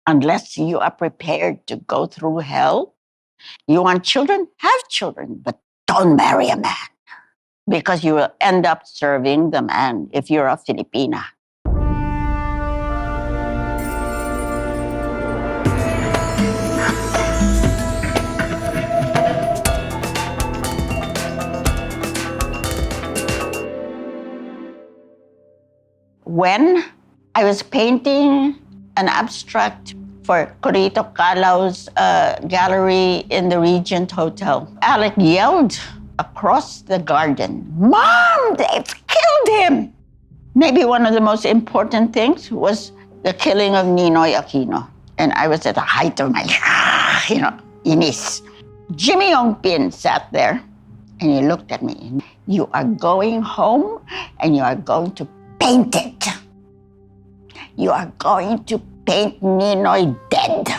unless you are prepared to go through hell. You want children? Have children, but don't marry a man because you will end up serving the man if you're a Filipina. When I was painting an abstract for Corito Calau's gallery in the Regent Hotel, Alec yelled across the garden, "Mom, they've killed him!" Maybe one of the most important things was the killing of Ninoy Aquino. And I was at the height of my, inis. Jimmy Ongpin sat there and he looked at me. "You are going home and you are going to paint it. You are going to paint Ninoy dead."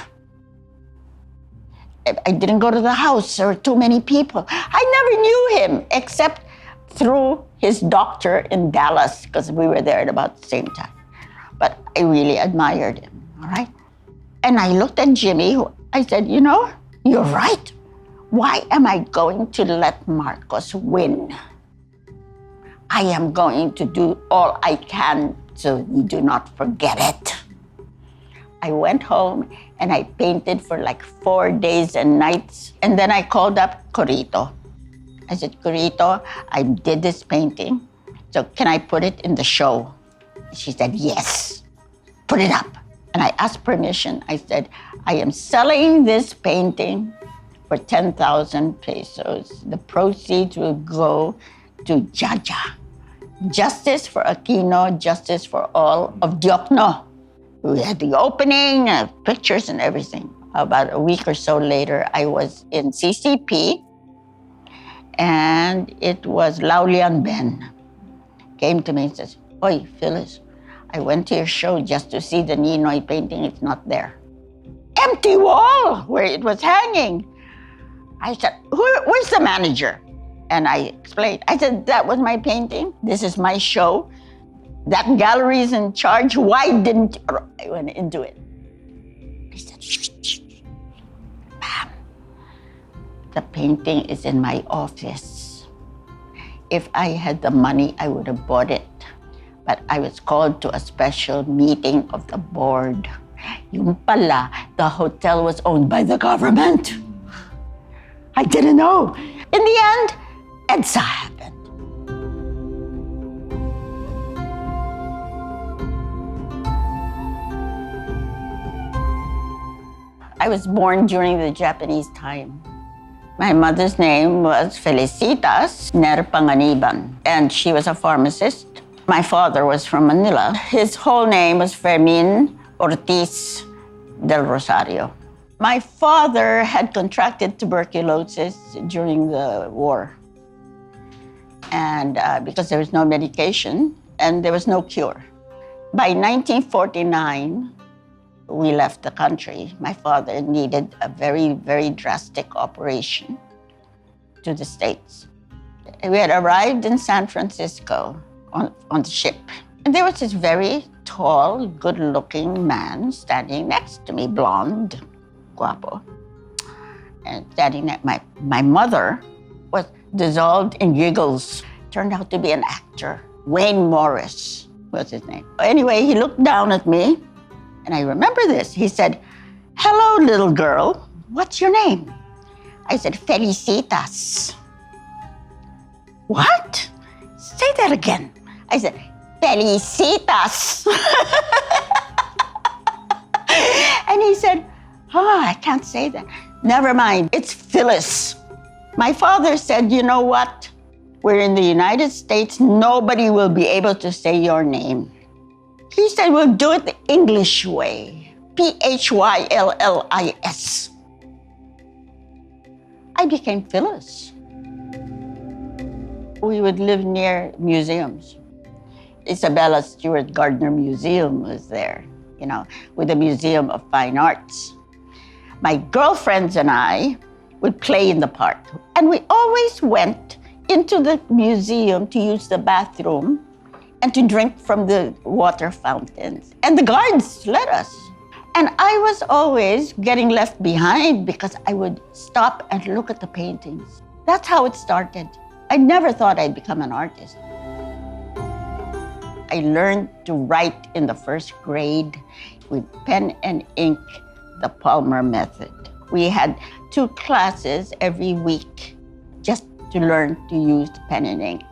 I didn't go to the house. There were too many people. I never knew him except through his doctor in Dallas because we were there at about the same time. But I really admired him, all right? And I looked at Jimmy. I said, "You're right. Why am I going to let Marcos win? I am going to do all I can so you do not forget it." I went home and I painted for like 4 days and nights. And then I called up Corito. I said, "Corito, I did this painting. So can I put it in the show?" She said, "Yes, put it up." And I asked permission. I said, "I am selling this painting for 10,000 pesos. The proceeds will go to Jaja. Justice for Aquino, justice for all of Diokno." We had the opening, pictures and everything. About a week or so later, I was in CCP, and it was Laulian Ben. Came to me and says, "Oy, Phyllis, I went to your show just to see the Ninoy painting. It's not there." Empty wall where it was hanging. I said, "Where's the manager?" And I explained. I said, "That was my painting. This is my show. That gallery is in charge. Why didn't..." I went into it. I said, "Shh. Ma'am, the painting is in my office. If I had the money, I would have bought it. But I was called to a special meeting of the board. Yung pala, the hotel was owned by the government. I didn't know." In the end, EDSA happened. I was born during the Japanese time. My mother's name was Felicitas Nerpanganiban, and she was a pharmacist. My father was from Manila. His whole name was Fermin Ortiz del Rosario. My father had contracted tuberculosis during the war. And because there was no medication and there was no cure. By 1949, we left the country. My father needed a very, very drastic operation to the States. We had arrived in San Francisco on the ship. And there was this very tall, good-looking man standing next to me, blonde, guapo. And standing next, my mother was dissolved in giggles. Turned out to be an actor. Wayne Morris was his name. Anyway, he looked down at me, and I remember this. He said, "Hello, little girl. What's your name?" I said, "Felicitas." "What?" "Say that again." I said, "Felicitas." And he said, "Oh, I can't say that." "Never mind, it's Phyllis." My father said, "You know what? We're in the United States. Nobody will be able to say your name." He said, "We'll do it the English way. Phyllis. I became Phyllis. We would live near museums. Isabella Stewart Gardner Museum was there, with the Museum of Fine Arts. My girlfriends and I would play in the park. And we always went into the museum to use the bathroom and to drink from the water fountains. And the guards let us. And I was always getting left behind because I would stop and look at the paintings. That's how it started. I never thought I'd become an artist. I learned to write in the first grade with pen and ink, the Palmer method. We had 2 classes every week just to learn to use pen and ink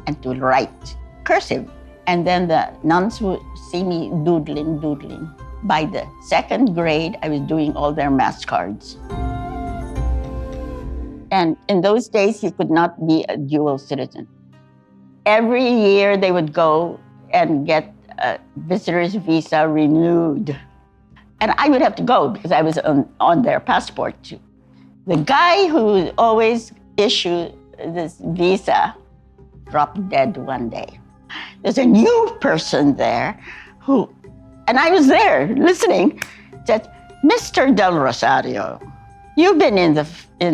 and to write cursive. And then the nuns would see me doodling. By the 2nd grade, I was doing all their mass cards. And in those days, you could not be a dual citizen. Every year, they would go and get a visitor's visa renewed. And I would have to go because I was on their passport too. The guy who always issued this visa dropped dead one day. There's a new person there who, and I was there listening, said, Mr. Del Rosario, you've been in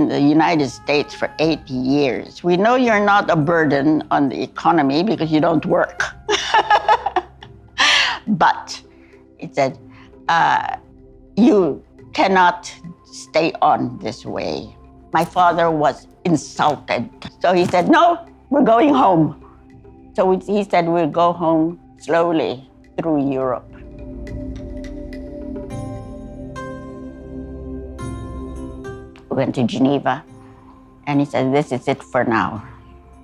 the United States for 80 years. We know you're not a burden on the economy because you don't work. But it said, you cannot stay on this way. My father was insulted. So he said, no, we're going home. So he said, we'll go home slowly through Europe. We went to Geneva, and he said, this is it for now.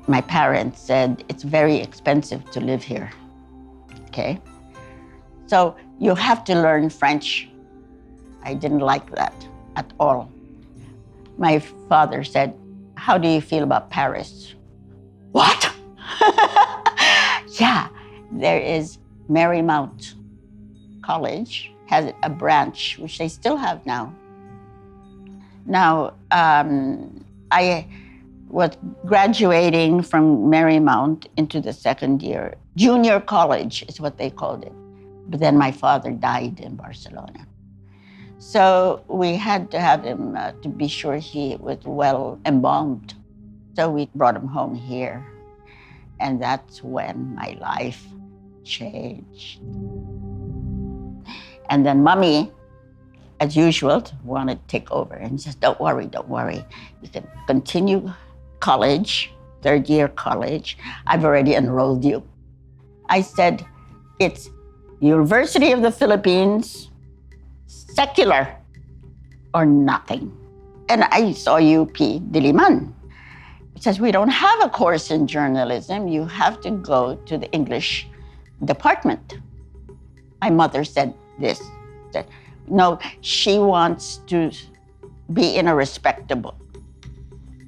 My parents said, it's very expensive to live here, okay? So you have to learn French. I didn't like that at all. My father said, how do you feel about Paris? What? Yeah, there is Marymount College, has a branch, which they still have now. Now, I was graduating from Marymount into the 2nd year. Junior college is what they called it. But then my father died in Barcelona. So we had to have him to be sure he was well embalmed. So we brought him home here. And that's when my life changed. And then Mommy, as usual, wanted to take over and says, don't worry. You can continue college, 3rd year college. I've already enrolled you. I said, it's University of the Philippines, secular or nothing. And I saw UP Diliman. It says, we don't have a course in journalism. You have to go to the English department. My mother said this, that no, she wants to be in a respectable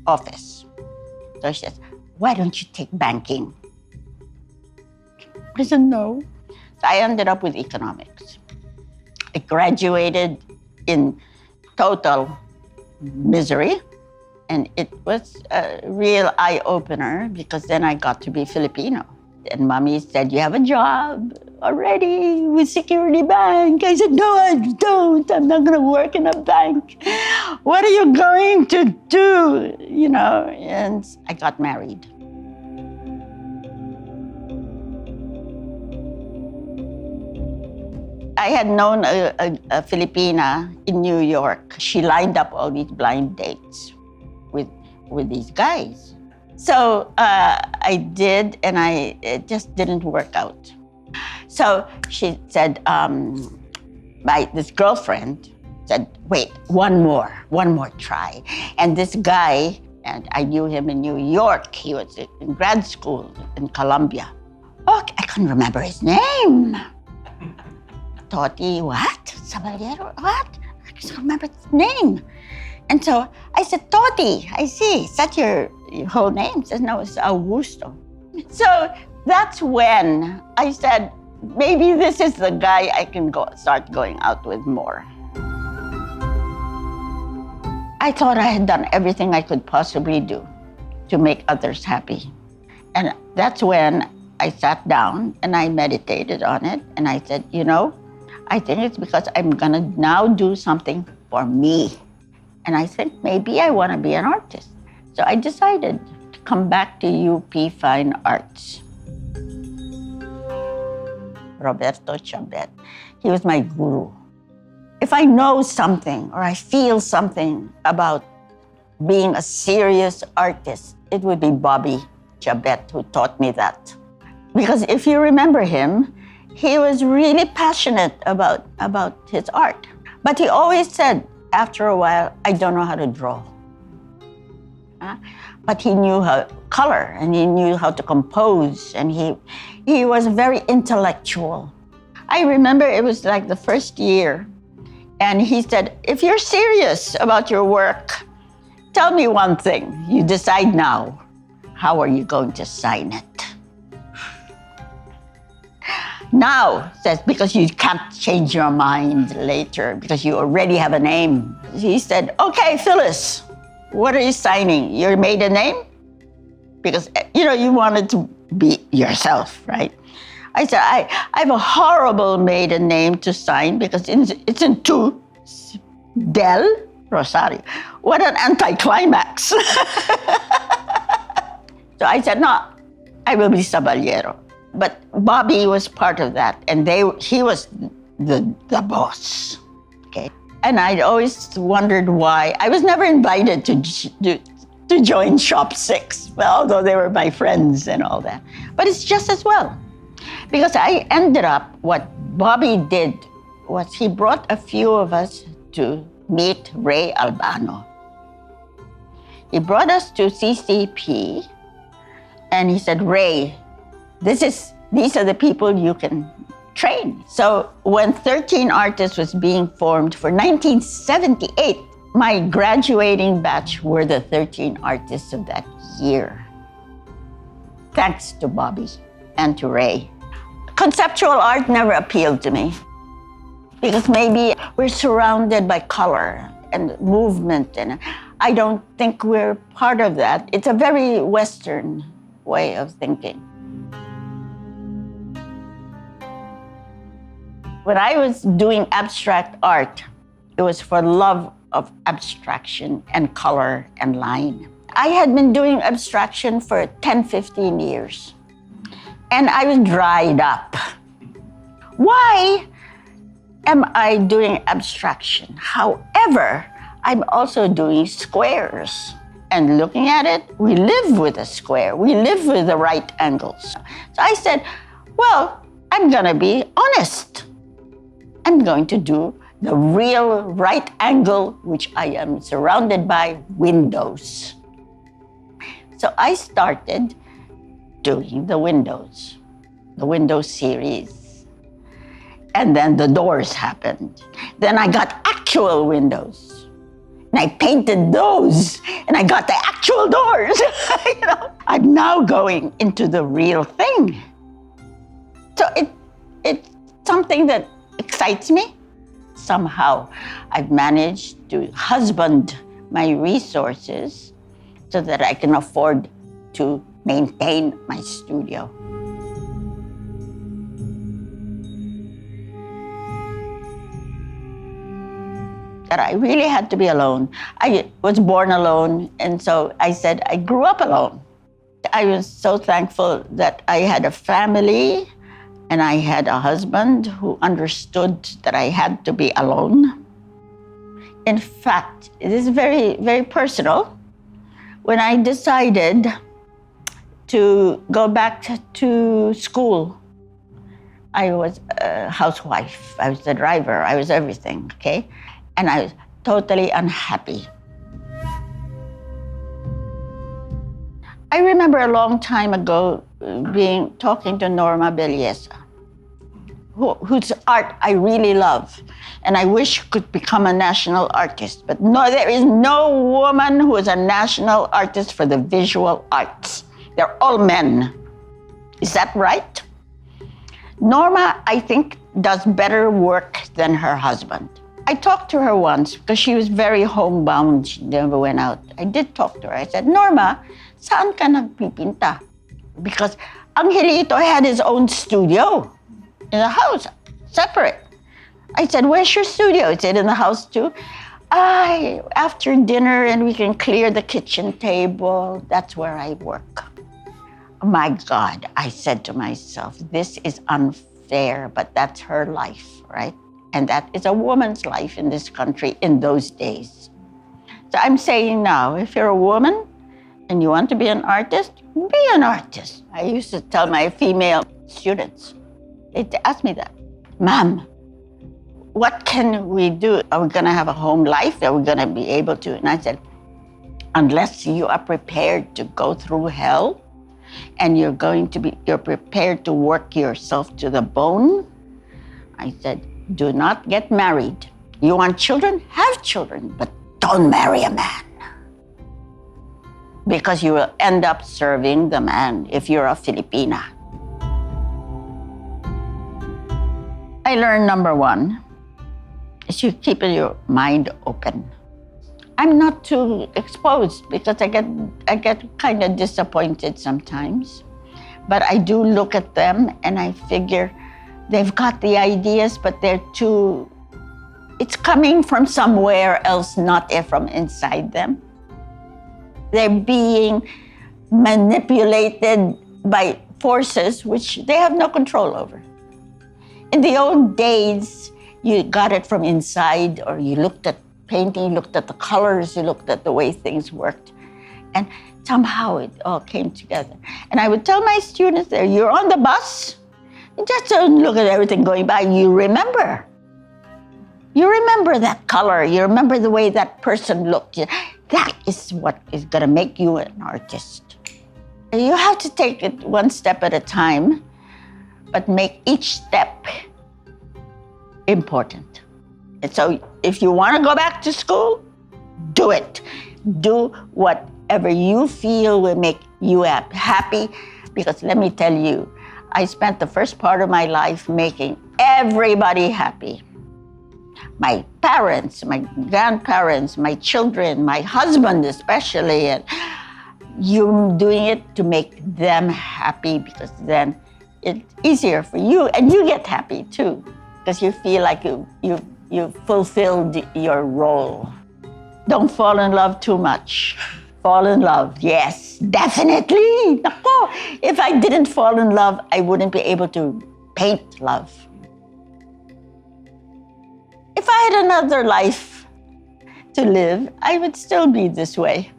office. So she says, why don't you take banking? I said, no. So I ended up with economics. I graduated in total misery. And it was a real eye-opener because then I got to be Filipino. And Mommy said, you have a job already with Security Bank. I said, no, I don't. I'm not going to work in a bank. What are you going to do? You know, and I got married. I had known a Filipina in New York. She lined up all these blind dates with these guys. So I did, and it just didn't work out. So she said, this girlfriend said, wait, one more try. And this guy, and I knew him in New York, he was in grad school in Columbia. Oh, I couldn't remember his name. Toti, what? Zaballero, what? I can't remember his name. And so I said, Toti, I see, is that your whole name? She says, no, it's Augusto. So that's when I said, maybe this is the guy I can start going out with more. I thought I had done everything I could possibly do to make others happy. And that's when I sat down and I meditated on it. And I said, I think it's because I'm gonna now do something for me. And I think maybe I want to be an artist. So I decided to come back to UP Fine Arts. Roberto Chabet, he was my guru. If I know something or I feel something about being a serious artist, it would be Bobby Jabet who taught me that. Because if you remember him, he was really passionate about his art. But he always said, after a while, I don't know how to draw. But he knew how color, and he knew how to compose, and he was very intellectual. I remember it was like the first year, and he said, if you're serious about your work, tell me one thing. You decide now. How are you going to sign it? Now, says, because you can't change your mind later because you already have a name. He said, okay, Phyllis, what are you signing? Your maiden name? Because, you wanted to be yourself, right? I said, I have a horrible maiden name to sign because it's in two. Del Rosario. What an anticlimax. So I said, no, I will be Zaballero. But Bobby was part of that, and he was the boss, okay? And I'd always wondered why. I was never invited to join Shop 6, well, although they were my friends and all that. But it's just as well, because I ended up, what Bobby did was he brought a few of us to meet Ray Albano. He brought us to CCP, and he said, Ray, these are the people you can train. So when 13 Artists was being formed for 1978, my graduating batch were the 13 artists of that year. Thanks to Bobby and to Ray. Conceptual art never appealed to me because maybe we're surrounded by color and movement, and I don't think we're part of that. It's a very Western way of thinking. When I was doing abstract art, it was for love of abstraction and color and line. I had been doing abstraction for 10, 15 years, and I was dried up. Why am I doing abstraction? However, I'm also doing squares. And looking at it, we live with a square. We live with the right angles. So I said, well, I'm gonna be honest. I'm going to do the real right angle, which I am surrounded by windows. So I started doing the windows series. And then the doors happened. Then I got actual windows. And I painted those, and I got the actual doors. I'm now going into the real thing. So it's something that excites me. Somehow, I've managed to husband my resources so that I can afford to maintain my studio. That I really had to be alone. I was born alone, and so I said I grew up alone. I was so thankful that I had a family and I had a husband who understood that I had to be alone. In fact, it is very, very personal. When I decided to go back to school, I was a housewife, I was the driver, I was everything, okay? And I was totally unhappy. I remember a long time ago talking to Norma Belleza, whose art I really love, and I wish could become a national artist. But no, there is no woman who is a national artist for the visual arts. They're all men. Is that right? Norma, I think, does better work than her husband. I talked to her once because she was very homebound. She never went out. I did talk to her. I said, Norma, saan ka nagpipinta? Because Angelito had his own studio in the house, separate. I said, where's your studio? He said, in the house too. After dinner and we can clear the kitchen table, that's where I work. Oh my God, I said to myself, this is unfair, but that's her life, right? And that is a woman's life in this country in those days. So I'm saying now, if you're a woman and you want to be an artist, be an artist. I used to tell my female students, they'd ask me that, "Ma'am, what can we do? Are we gonna have a home life? Are we gonna be able to?" And I said, unless you are prepared to go through hell and you're prepared to work yourself to the bone, I said, do not get married. You want children? Have children, but don't marry a man. Because you will end up serving the man if you're a Filipina. I learned number one is you keep your mind open. I'm not too exposed because I get kind of disappointed sometimes. But I do look at them and I figure they've got the ideas, but it's coming from somewhere else, not from inside them. They're being manipulated by forces which they have no control over. In the old days, you got it from inside, or you looked at painting, you looked at the colors, you looked at the way things worked. And somehow it all came together. And I would tell my students there, you're on the bus, you just don't look at everything going by, you remember. You remember that color, you remember the way that person looked. That is what is gonna make you an artist. You have to take it one step at a time, but make each step important. And so if you want to go back to school, do it. Do whatever you feel will make you happy. Because let me tell you, I spent the first part of my life making everybody happy. My parents, my grandparents, my children, my husband especially. And you're doing it to make them happy because then it's easier for you and you get happy too. Because you feel like you fulfilled your role. Don't fall in love too much. Fall in love, yes, definitely. Nako, if I didn't fall in love, I wouldn't be able to paint love. If I had another life to live, I would still be this way.